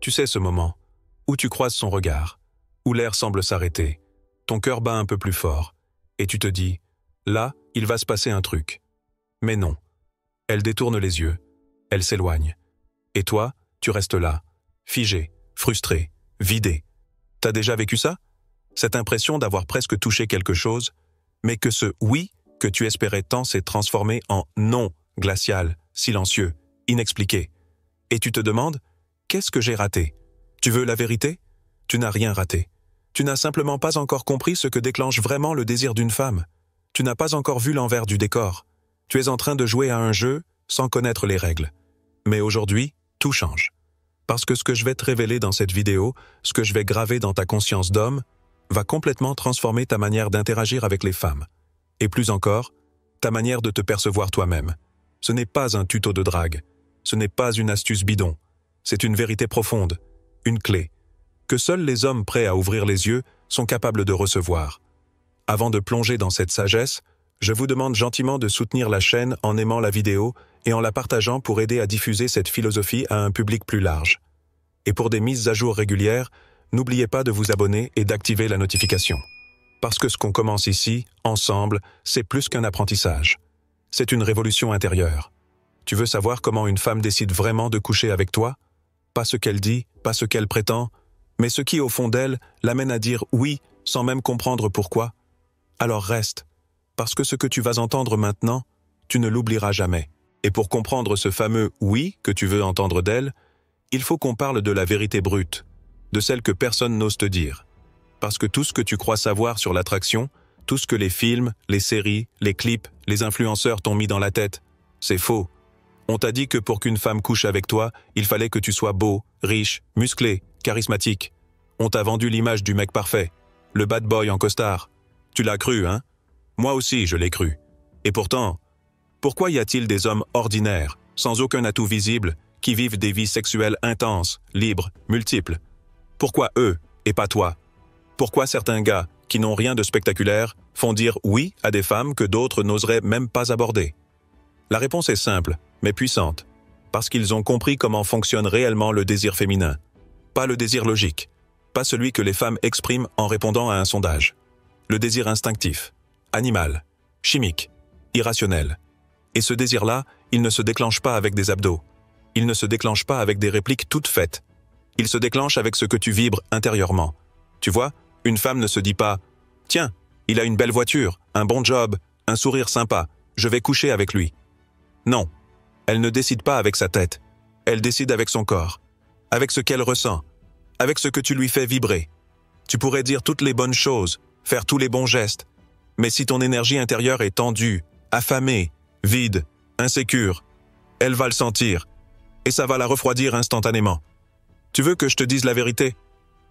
Tu sais ce moment, où tu croises son regard, où l'air semble s'arrêter, ton cœur bat un peu plus fort, et tu te dis, là, il va se passer un truc. Mais non. Elle détourne les yeux, elle s'éloigne. Et toi, tu restes là, figé, frustré, vidé. T'as déjà vécu ça? Cette impression d'avoir presque touché quelque chose, mais que ce oui que tu espérais tant s'est transformé en non glacial, silencieux, inexpliqué. Et tu te demandes, qu'est-ce que j'ai raté? Tu veux la vérité? Tu n'as rien raté. Tu n'as simplement pas encore compris ce que déclenche vraiment le désir d'une femme. Tu n'as pas encore vu l'envers du décor. Tu es en train de jouer à un jeu sans connaître les règles. Mais aujourd'hui, tout change. Parce que ce que je vais te révéler dans cette vidéo, ce que je vais graver dans ta conscience d'homme, va complètement transformer ta manière d'interagir avec les femmes. Et plus encore, ta manière de te percevoir toi-même. Ce n'est pas un tuto de drague. Ce n'est pas une astuce bidon. C'est une vérité profonde, une clé, que seuls les hommes prêts à ouvrir les yeux sont capables de recevoir. Avant de plonger dans cette sagesse, je vous demande gentiment de soutenir la chaîne en aimant la vidéo et en la partageant pour aider à diffuser cette philosophie à un public plus large. Et pour des mises à jour régulières, n'oubliez pas de vous abonner et d'activer la notification. Parce que ce qu'on commence ici, ensemble, c'est plus qu'un apprentissage. C'est une révolution intérieure. Tu veux savoir comment une femme décide vraiment de coucher avec toi? Pas ce qu'elle dit, pas ce qu'elle prétend, mais ce qui, au fond d'elle, l'amène à dire oui sans même comprendre pourquoi. Alors reste, parce que ce que tu vas entendre maintenant, tu ne l'oublieras jamais. Et pour comprendre ce fameux « oui » que tu veux entendre d'elle, il faut qu'on parle de la vérité brute, de celle que personne n'ose te dire. Parce que tout ce que tu crois savoir sur l'attraction, tout ce que les films, les séries, les clips, les influenceurs t'ont mis dans la tête, c'est faux. On t'a dit que pour qu'une femme couche avec toi, il fallait que tu sois beau, riche, musclé, charismatique. On t'a vendu l'image du mec parfait, le bad boy en costard. Tu l'as cru, hein? Moi aussi, je l'ai cru. Et pourtant, pourquoi y a-t-il des hommes ordinaires, sans aucun atout visible, qui vivent des vies sexuelles intenses, libres, multiples? Pourquoi eux, et pas toi? Pourquoi certains gars, qui n'ont rien de spectaculaire, font dire oui à des femmes que d'autres n'oseraient même pas aborder? La réponse est simple, mais puissante. Parce qu'ils ont compris comment fonctionne réellement le désir féminin. Pas le désir logique. Pas celui que les femmes expriment en répondant à un sondage. Le désir instinctif, animal, chimique, irrationnel. Et ce désir-là, il ne se déclenche pas avec des abdos. Il ne se déclenche pas avec des répliques toutes faites. Il se déclenche avec ce que tu vibres intérieurement. Tu vois, une femme ne se dit pas « Tiens, il a une belle voiture, un bon job, un sourire sympa, je vais coucher avec lui. » Non, elle ne décide pas avec sa tête. Elle décide avec son corps, avec ce qu'elle ressent, avec ce que tu lui fais vibrer. Tu pourrais dire toutes les bonnes choses, faire tous les bons gestes, mais si ton énergie intérieure est tendue, affamée, vide, insécure, elle va le sentir, et ça va la refroidir instantanément. Tu veux que je te dise la vérité?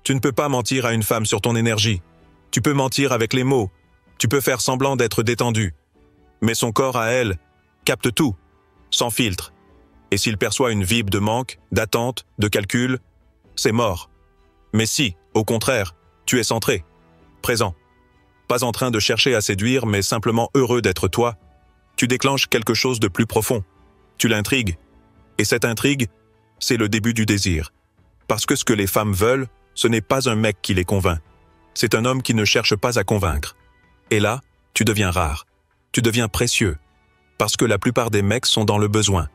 Tu ne peux pas mentir à une femme sur ton énergie. Tu peux mentir avec les mots, tu peux faire semblant d'être détendu. Mais son corps à elle capte tout, sans filtre. Et s'il perçoit une vibe de manque, d'attente, de calcul, c'est mort. Mais si, au contraire, tu es centré, présent, pas en train de chercher à séduire, mais simplement heureux d'être toi, tu déclenches quelque chose de plus profond. Tu l'intrigues. Et cette intrigue, c'est le début du désir. Parce que ce que les femmes veulent, ce n'est pas un mec qui les convainc. C'est un homme qui ne cherche pas à convaincre. Et là, tu deviens rare. Tu deviens précieux. Parce que la plupart des mecs sont dans le besoin,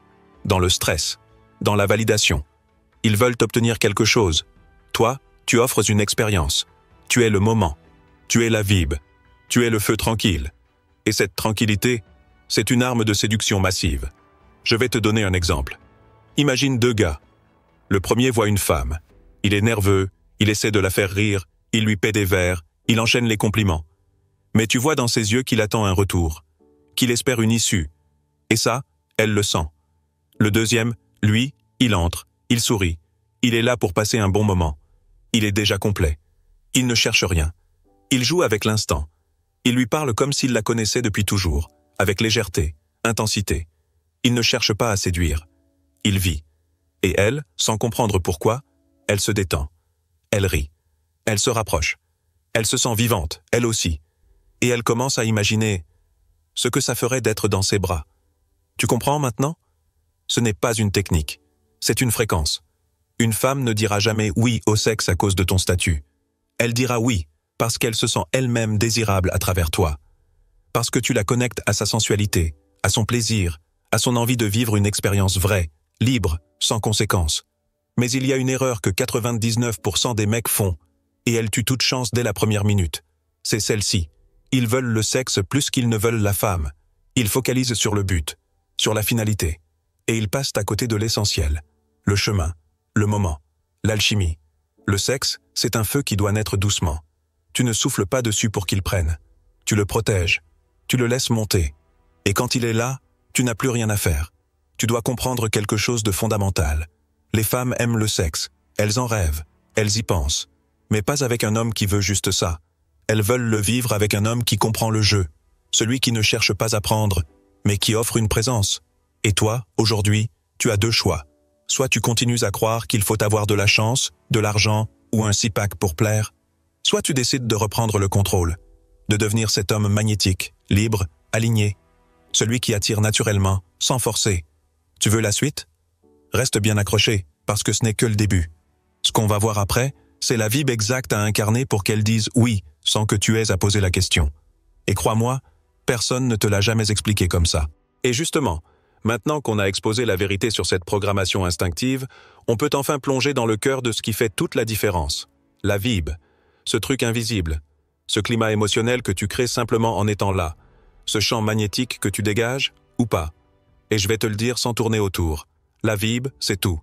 dans le stress, dans la validation. Ils veulent obtenir quelque chose. Toi, tu offres une expérience. Tu es le moment. Tu es la vibe. Tu es le feu tranquille. Et cette tranquillité, c'est une arme de séduction massive. Je vais te donner un exemple. Imagine deux gars. Le premier voit une femme. Il est nerveux, il essaie de la faire rire, il lui paie des verres, il enchaîne les compliments. Mais tu vois dans ses yeux qu'il attend un retour, qu'il espère une issue. Et ça, elle le sent. Le deuxième, lui, il entre, il sourit. Il est là pour passer un bon moment. Il est déjà complet. Il ne cherche rien. Il joue avec l'instant. Il lui parle comme s'il la connaissait depuis toujours, avec légèreté, intensité. Il ne cherche pas à séduire. Il vit. Et elle, sans comprendre pourquoi, elle se détend. Elle rit. Elle se rapproche. Elle se sent vivante, elle aussi. Et elle commence à imaginer ce que ça ferait d'être dans ses bras. Tu comprends maintenant? Ce n'est pas une technique. C'est une fréquence. Une femme ne dira jamais oui au sexe à cause de ton statut. Elle dira oui parce qu'elle se sent elle-même désirable à travers toi. Parce que tu la connectes à sa sensualité, à son plaisir, à son envie de vivre une expérience vraie, libre, sans conséquences. Mais il y a une erreur que 99% des mecs font, et elle tue toute chance dès la première minute. C'est celle-ci. Ils veulent le sexe plus qu'ils ne veulent la femme. Ils focalisent sur le but, sur la finalité. Et ils passent à côté de l'essentiel. Le chemin, le moment, l'alchimie. Le sexe, c'est un feu qui doit naître doucement. Tu ne souffles pas dessus pour qu'il prenne. Tu le protèges. Tu le laisses monter. Et quand il est là, tu n'as plus rien à faire. Tu dois comprendre quelque chose de fondamental. Les femmes aiment le sexe. Elles en rêvent. Elles y pensent. Mais pas avec un homme qui veut juste ça. Elles veulent le vivre avec un homme qui comprend le jeu. Celui qui ne cherche pas à prendre, mais qui offre une présence. Et toi, aujourd'hui, tu as deux choix. Soit tu continues à croire qu'il faut avoir de la chance, de l'argent ou un six-pack pour plaire. Soit tu décides de reprendre le contrôle. De devenir cet homme magnétique, libre, aligné. Celui qui attire naturellement, sans forcer. Tu veux la suite? Reste bien accroché, parce que ce n'est que le début. Ce qu'on va voir après, c'est la vibe exacte à incarner pour qu'elle dise oui, sans que tu aies à poser la question. Et crois-moi, personne ne te l'a jamais expliqué comme ça. Et justement, maintenant qu'on a exposé la vérité sur cette programmation instinctive, on peut enfin plonger dans le cœur de ce qui fait toute la différence. La vibe, ce truc invisible, ce climat émotionnel que tu crées simplement en étant là, ce champ magnétique que tu dégages, ou pas. Et je vais te le dire sans tourner autour. La vibe, c'est tout.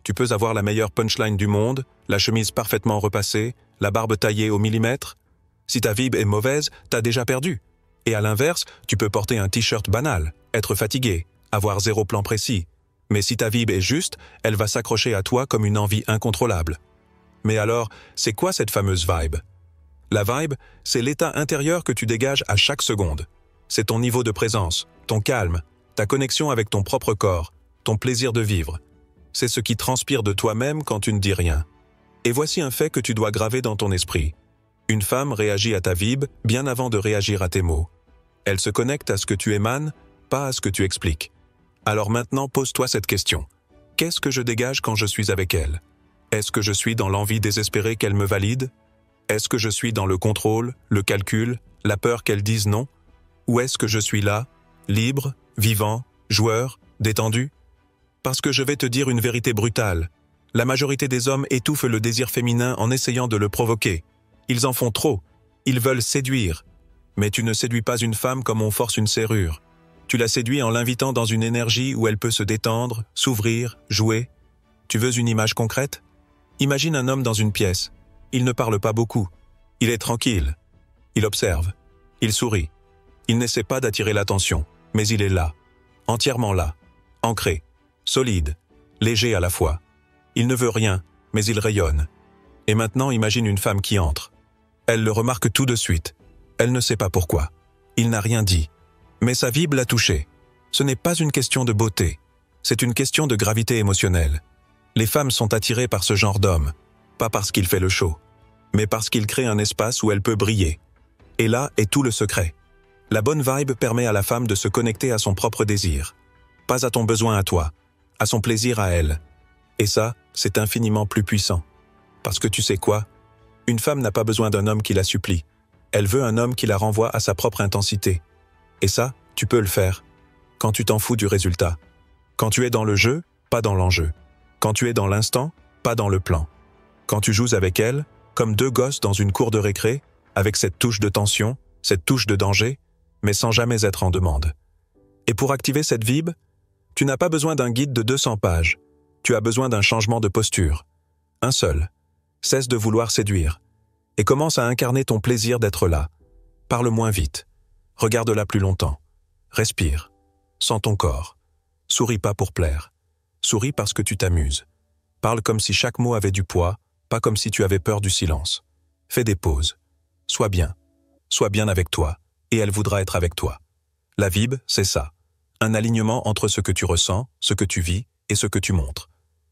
Tu peux avoir la meilleure punchline du monde, la chemise parfaitement repassée, la barbe taillée au millimètre. Si ta vibe est mauvaise, t'as déjà perdu. Et à l'inverse, tu peux porter un t-shirt banal, être fatigué, avoir zéro plan précis. Mais si ta vibe est juste, elle va s'accrocher à toi comme une envie incontrôlable. Mais alors, c'est quoi cette fameuse vibe? La vibe, c'est l'état intérieur que tu dégages à chaque seconde. C'est ton niveau de présence, ton calme, ta connexion avec ton propre corps, ton plaisir de vivre. C'est ce qui transpire de toi-même quand tu ne dis rien. Et voici un fait que tu dois graver dans ton esprit. Une femme réagit à ta vibe bien avant de réagir à tes mots. Elle se connecte à ce que tu émanes, pas à ce que tu expliques. Alors maintenant, pose-toi cette question. Qu'est-ce que je dégage quand je suis avec elle? Est-ce que je suis dans l'envie désespérée qu'elle me valide? Est-ce que je suis dans le contrôle, le calcul, la peur qu'elle dise non? Ou est-ce que je suis là, libre, vivant, joueur, détendu? Parce que je vais te dire une vérité brutale. La majorité des hommes étouffent le désir féminin en essayant de le provoquer. Ils en font trop. Ils veulent séduire. Mais tu ne séduis pas une femme comme on force une serrure. Tu la séduis en l'invitant dans une énergie où elle peut se détendre, s'ouvrir, jouer. Tu veux une image concrète? Imagine un homme dans une pièce. Il ne parle pas beaucoup. Il est tranquille. Il observe. Il sourit. Il n'essaie pas d'attirer l'attention, mais il est là. Entièrement là. Ancré. Solide. Léger à la fois. Il ne veut rien, mais il rayonne. Et maintenant, imagine une femme qui entre. Elle le remarque tout de suite. Elle ne sait pas pourquoi. Il n'a rien dit. Mais sa vibe l'a touché. Ce n'est pas une question de beauté. C'est une question de gravité émotionnelle. Les femmes sont attirées par ce genre d'homme. Pas parce qu'il fait le show, mais parce qu'il crée un espace où elle peut briller. Et là est tout le secret. La bonne vibe permet à la femme de se connecter à son propre désir. Pas à ton besoin à toi, à son plaisir à elle. Et ça, c'est infiniment plus puissant. Parce que tu sais quoi? Une femme n'a pas besoin d'un homme qui la supplie. Elle veut un homme qui la renvoie à sa propre intensité. Et ça, tu peux le faire. Quand tu t'en fous du résultat. Quand tu es dans le jeu, pas dans l'enjeu. Quand tu es dans l'instant, pas dans le plan. Quand tu joues avec elle, comme deux gosses dans une cour de récré, avec cette touche de tension, cette touche de danger, mais sans jamais être en demande. Et pour activer cette vibe, tu n'as pas besoin d'un guide de 200 pages. Tu as besoin d'un changement de posture. Un seul. Cesse de vouloir séduire. Et commence à incarner ton plaisir d'être là. Parle moins vite. Regarde-la plus longtemps. Respire. Sens ton corps. Souris pas pour plaire. Souris parce que tu t'amuses. Parle comme si chaque mot avait du poids, pas comme si tu avais peur du silence. Fais des pauses. Sois bien. Sois bien avec toi, et elle voudra être avec toi. La vibe, c'est ça. Un alignement entre ce que tu ressens, ce que tu vis et ce que tu montres.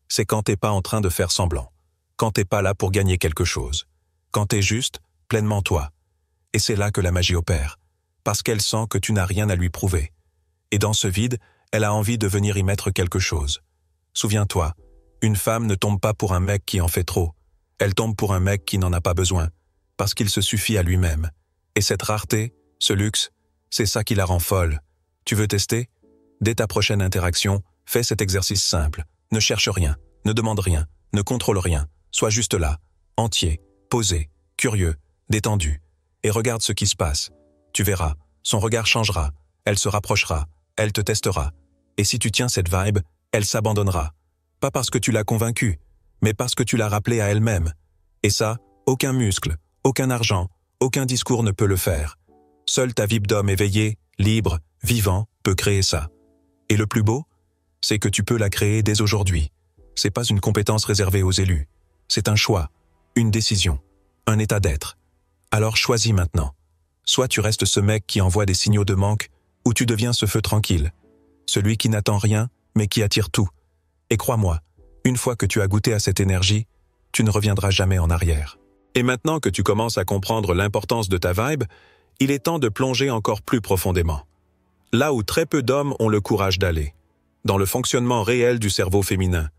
C'est quand t'es pas en train de faire semblant. Quand t'es pas là pour gagner quelque chose. Quand t'es juste, pleinement toi. Et c'est là que la magie opère. Parce qu'elle sent que tu n'as rien à lui prouver. Et dans ce vide, elle a envie de venir y mettre quelque chose. Souviens-toi, Une femme ne tombe pas pour un mec qui en fait trop. Elle tombe pour un mec qui n'en a pas besoin, parce qu'il se suffit à lui-même. Et cette rareté, ce luxe, c'est ça qui la rend folle. Tu veux tester? Dès ta prochaine interaction, fais cet exercice simple. Ne cherche rien, ne demande rien, ne contrôle rien. Sois juste là, entier, posé, curieux, détendu. Et regarde ce qui se passe. Tu verras, son regard changera, elle se rapprochera, elle te testera. Et si tu tiens cette vibe, elle s'abandonnera. Pas parce que tu l'as convaincue, mais parce que tu l'as rappelée à elle-même. Et ça, aucun muscle, aucun argent, aucun discours ne peut le faire. Seule ta vibe d'homme éveillé, libre, vivant, peut créer ça. Et le plus beau, c'est que tu peux la créer dès aujourd'hui. C'est pas une compétence réservée aux élus. C'est un choix, une décision, un état d'être. Alors choisis maintenant. Soit tu restes ce mec qui envoie des signaux de manque, ou tu deviens ce feu tranquille. Celui qui n'attend rien, mais qui attire tout. Et crois-moi, une fois que tu as goûté à cette énergie, tu ne reviendras jamais en arrière. Et maintenant que tu commences à comprendre l'importance de ta vibe, il est temps de plonger encore plus profondément. Là où très peu d'hommes ont le courage d'aller, dans le fonctionnement réel du cerveau féminin.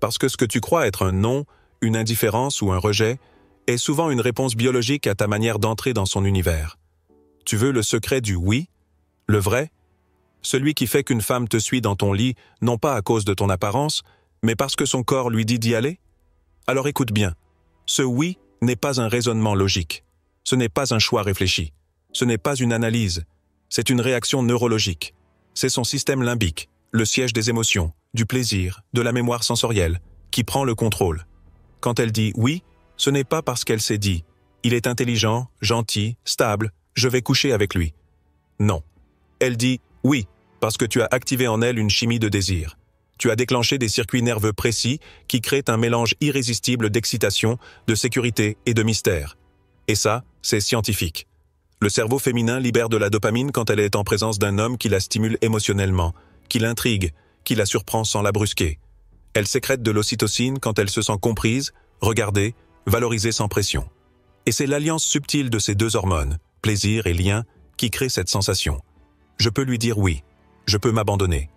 Parce que ce que tu crois être un non, une indifférence ou un rejet, est souvent une réponse biologique à ta manière d'entrer dans son univers. Tu veux le secret du oui, le vrai, celui qui fait qu'une femme te suit dans ton lit, non pas à cause de ton apparence, mais parce que son corps lui dit d'y aller? Alors écoute bien, ce oui n'est pas un raisonnement logique, ce n'est pas un choix réfléchi, ce n'est pas une analyse, c'est une réaction neurologique. C'est son système limbique, le siège des émotions, du plaisir, de la mémoire sensorielle, qui prend le contrôle. Quand elle dit oui, ce n'est pas parce qu'elle s'est dit « il est intelligent, gentil, stable, je vais coucher avec lui ». Non. Elle dit « oui » parce que tu as activé en elle une chimie de désir. Tu as déclenché des circuits nerveux précis qui créent un mélange irrésistible d'excitation, de sécurité et de mystère. Et ça, c'est scientifique. Le cerveau féminin libère de la dopamine quand elle est en présence d'un homme qui la stimule émotionnellement, qui l'intrigue, qui la surprend sans la brusquer. Elle sécrète de l'ocytocine quand elle se sent comprise, regardée, valorisée sans pression. Et c'est l'alliance subtile de ces deux hormones, plaisir et lien, qui crée cette sensation. Je peux lui dire oui, je peux m'abandonner.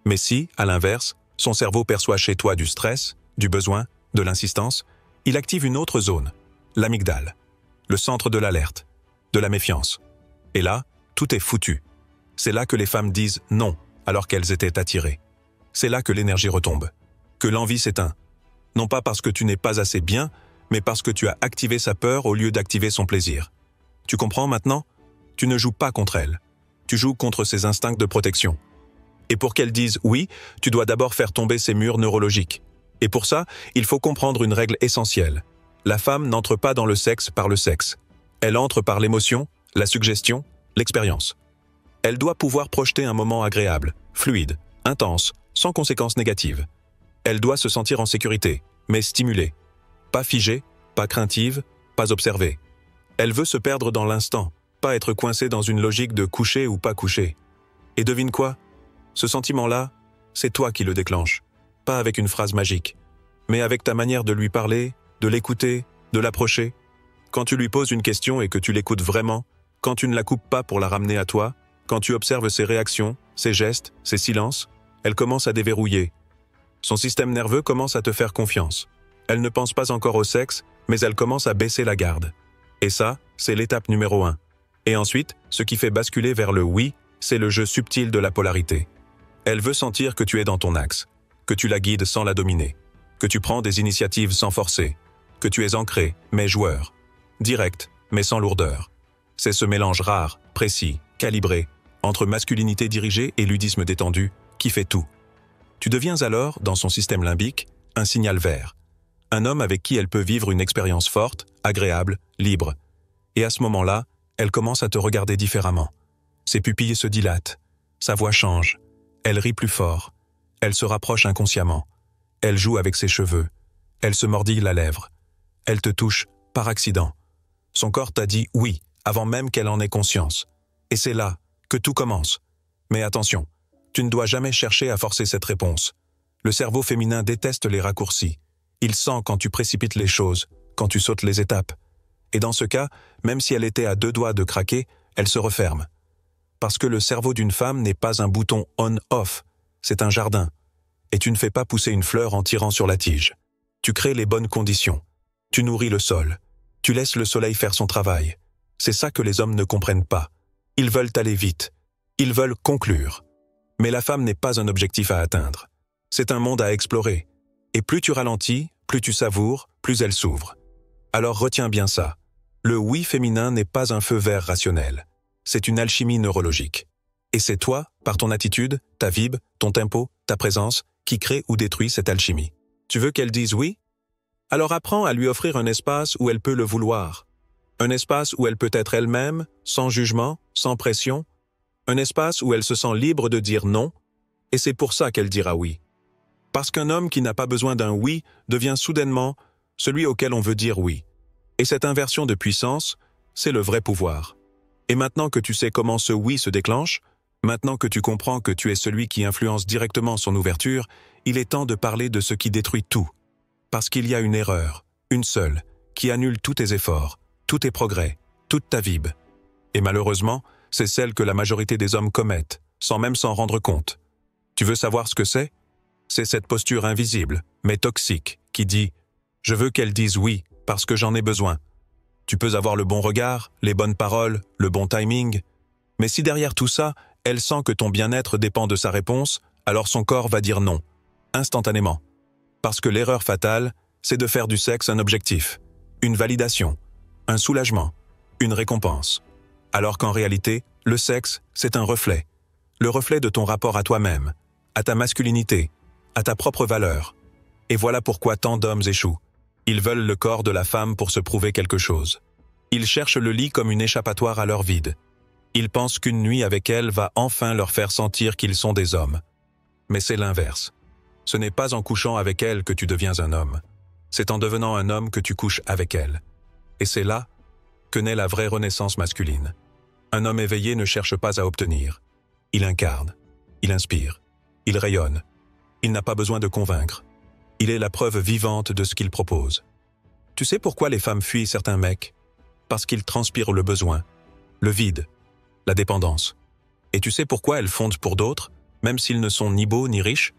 Mais si, à l'inverse, son cerveau perçoit chez toi du stress, du besoin, de l'insistance, il active une autre zone, l'amygdale, le centre de l'alerte, de la méfiance. Et là, tout est foutu. C'est là que les femmes disent non, alors qu'elles étaient attirées. C'est là que l'énergie retombe, que l'envie s'éteint. Non pas parce que tu n'es pas assez bien, mais parce que tu as activé sa peur au lieu d'activer son plaisir. Tu comprends maintenant? Tu ne joues pas contre elle. Tu joues contre ses instincts de protection. Et pour qu'elle dise oui, tu dois d'abord faire tomber ses murs neurologiques. Et pour ça, il faut comprendre une règle essentielle. La femme n'entre pas dans le sexe par le sexe. Elle entre par l'émotion, la suggestion, l'expérience. Elle doit pouvoir projeter un moment agréable, fluide, intense, sans conséquences négatives. Elle doit se sentir en sécurité, mais stimulée. Pas figée, pas craintive, pas observée. Elle veut se perdre dans l'instant, pas être coincée dans une logique de coucher ou pas coucher. Et devine quoi? Ce sentiment-là, c'est toi qui le déclenche. Pas avec une phrase magique, mais avec ta manière de lui parler, de l'écouter, de l'approcher. Quand tu lui poses une question et que tu l'écoutes vraiment, quand tu ne la coupes pas pour la ramener à toi, quand tu observes ses réactions, ses gestes, ses silences, elle commence à déverrouiller. Son système nerveux commence à te faire confiance. Elle ne pense pas encore au sexe, mais elle commence à baisser la garde. Et ça, c'est l'étape numéro 1. Et ensuite, ce qui fait basculer vers le oui, c'est le jeu subtil de la polarité. Elle veut sentir que tu es dans ton axe, que tu la guides sans la dominer, que tu prends des initiatives sans forcer, que tu es ancré, mais joueur, direct, mais sans lourdeur. C'est ce mélange rare, précis, calibré, entre masculinité dirigée et ludisme détendu, qui fait tout. Tu deviens alors, dans son système limbique, un signal vert. Un homme avec qui elle peut vivre une expérience forte, agréable, libre. Et à ce moment-là, elle commence à te regarder différemment. Ses pupilles se dilatent, sa voix change, elle rit plus fort, elle se rapproche inconsciemment, elle joue avec ses cheveux, elle se mordille la lèvre, elle te touche par accident. Son corps t'a dit oui, avant même qu'elle en ait conscience. Et c'est là que tout commence. Mais attention, tu ne dois jamais chercher à forcer cette réponse. Le cerveau féminin déteste les raccourcis. Il sent quand tu précipites les choses, quand tu sautes les étapes. Et dans ce cas, même si elle était à 2 doigts de craquer, elle se referme. Parce que le cerveau d'une femme n'est pas un bouton on-off, c'est un jardin. Et tu ne fais pas pousser une fleur en tirant sur la tige. Tu crées les bonnes conditions. Tu nourris le sol. Tu laisses le soleil faire son travail. C'est ça que les hommes ne comprennent pas. Ils veulent aller vite. Ils veulent conclure. Mais la femme n'est pas un objectif à atteindre. C'est un monde à explorer. Et plus tu ralentis, plus tu savoures, plus elle s'ouvre. Alors retiens bien ça. Le oui féminin n'est pas un feu vert rationnel. C'est une alchimie neurologique. Et c'est toi, par ton attitude, ta vibe, ton tempo, ta présence, qui crée ou détruit cette alchimie. Tu veux qu'elle dise oui? Alors apprends à lui offrir un espace où elle peut le vouloir. Un espace où elle peut être elle-même, sans jugement, sans pression. Un espace où elle se sent libre de dire non. Et c'est pour ça qu'elle dira oui. Parce qu'un homme qui n'a pas besoin d'un oui devient soudainement celui auquel on veut dire oui. Et cette inversion de puissance, c'est le vrai pouvoir. Et maintenant que tu sais comment ce oui se déclenche, maintenant que tu comprends que tu es celui qui influence directement son ouverture, il est temps de parler de ce qui détruit tout. Parce qu'il y a une erreur, une seule, qui annule tous tes efforts, tous tes progrès, toute ta vibe. Et malheureusement, c'est celle que la majorité des hommes commettent, sans même s'en rendre compte. Tu veux savoir ce que c'est? C'est cette posture invisible, mais toxique, qui dit « Je veux qu'elle dise oui, parce que j'en ai besoin ». Tu peux avoir le bon regard, les bonnes paroles, le bon timing, mais si derrière tout ça, elle sent que ton bien-être dépend de sa réponse, alors son corps va dire non, instantanément. Parce que l'erreur fatale, c'est de faire du sexe un objectif, une validation, un soulagement, une récompense. Alors qu'en réalité, le sexe, c'est un reflet. Le reflet de ton rapport à toi-même, à ta masculinité, à ta propre valeur. Et voilà pourquoi tant d'hommes échouent. Ils veulent le corps de la femme pour se prouver quelque chose. Ils cherchent le lit comme une échappatoire à leur vide. Ils pensent qu'une nuit avec elle va enfin leur faire sentir qu'ils sont des hommes. Mais c'est l'inverse. Ce n'est pas en couchant avec elle que tu deviens un homme. C'est en devenant un homme que tu couches avec elle. Et c'est là que naît la vraie renaissance masculine. Un homme éveillé ne cherche pas à obtenir. Il incarne, il inspire, il rayonne. Il n'a pas besoin de convaincre. Il est la preuve vivante de ce qu'il propose. Tu sais pourquoi les femmes fuient certains mecs? Parce qu'ils transpirent le besoin, le vide, la dépendance. Et tu sais pourquoi elles fondent pour d'autres, même s'ils ne sont ni beaux ni riches?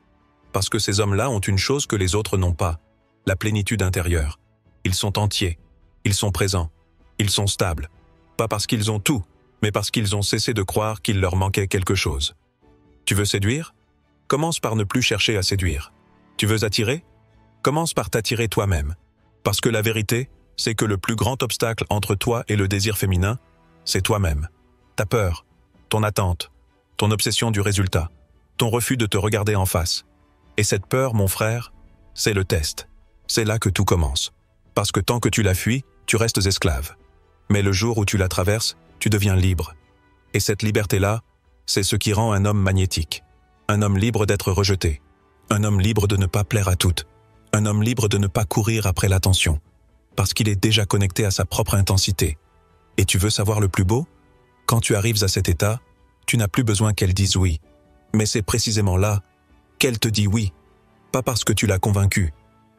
Parce que ces hommes-là ont une chose que les autres n'ont pas, la plénitude intérieure. Ils sont entiers, ils sont présents, ils sont stables. Pas parce qu'ils ont tout, mais parce qu'ils ont cessé de croire qu'il leur manquait quelque chose. Tu veux séduire? Commence par ne plus chercher à séduire. Tu veux attirer? Commence par t'attirer toi-même. Parce que la vérité, c'est que le plus grand obstacle entre toi et le désir féminin, c'est toi-même. Ta peur, ton attente, ton obsession du résultat, ton refus de te regarder en face. Et cette peur, mon frère, c'est le test. C'est là que tout commence. Parce que tant que tu la fuis, tu restes esclave. Mais le jour où tu la traverses, tu deviens libre. Et cette liberté-là, c'est ce qui rend un homme magnétique. Un homme libre d'être rejeté. Un homme libre de ne pas plaire à toutes. Un homme libre de ne pas courir après l'attention. Parce qu'il est déjà connecté à sa propre intensité. Et tu veux savoir le plus beau? Quand tu arrives à cet état, tu n'as plus besoin qu'elle dise oui. Mais c'est précisément là qu'elle te dit oui. Pas parce que tu l'as convaincu,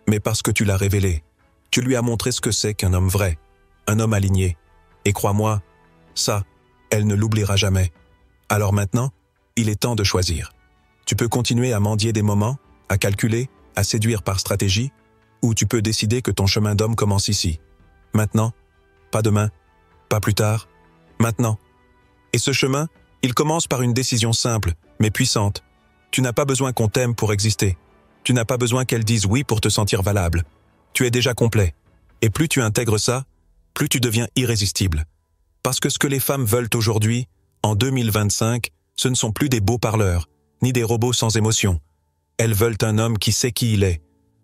mais parce que tu l'as révélé. Tu lui as montré ce que c'est qu'un homme vrai, un homme aligné. Et crois-moi, ça, elle ne l'oubliera jamais. Alors maintenant, il est temps de choisir. Tu peux continuer à mendier des moments, à calculer, à séduire par stratégie, ou tu peux décider que ton chemin d'homme commence ici. Maintenant, pas demain, pas plus tard, maintenant. Et ce chemin, il commence par une décision simple, mais puissante. Tu n'as pas besoin qu'on t'aime pour exister. Tu n'as pas besoin qu'elle dise oui pour te sentir valable. Tu es déjà complet. Et plus tu intègres ça, plus tu deviens irrésistible. Parce que ce que les femmes veulent aujourd'hui, en 2025, ce ne sont plus des beaux parleurs, ni des robots sans émotion. Elles veulent un homme qui sait qui il est.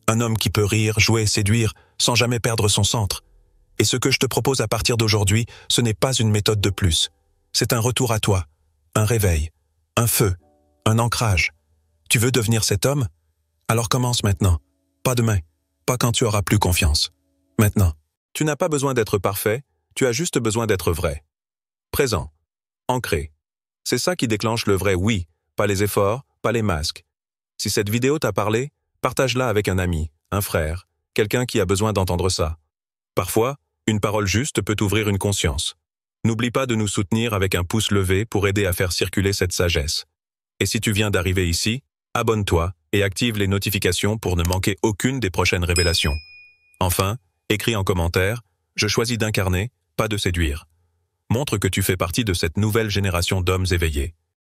Un homme qui peut rire, jouer, séduire, sans jamais perdre son centre. Et ce que je te propose à partir d'aujourd'hui, ce n'est pas une méthode de plus. C'est un retour à toi, un réveil, un feu, un ancrage. Tu veux devenir cet homme? Alors commence maintenant. Pas demain, pas quand tu auras plus confiance. Maintenant. Tu n'as pas besoin d'être parfait, tu as juste besoin d'être vrai. Présent. Ancré. C'est ça qui déclenche le vrai oui, pas les efforts, pas les masques. Si cette vidéo t'a parlé, partage-la avec un ami, un frère, quelqu'un qui a besoin d'entendre ça. Parfois, une parole juste peut ouvrir une conscience. N'oublie pas de nous soutenir avec un pouce levé pour aider à faire circuler cette sagesse. Et si tu viens d'arriver ici, abonne-toi et et active les notifications pour ne manquer aucune des prochaines révélations. Enfin, écris en commentaire « Je choisis d'incarner, pas de séduire ». Montre que tu fais partie de cette nouvelle génération d'hommes éveillés.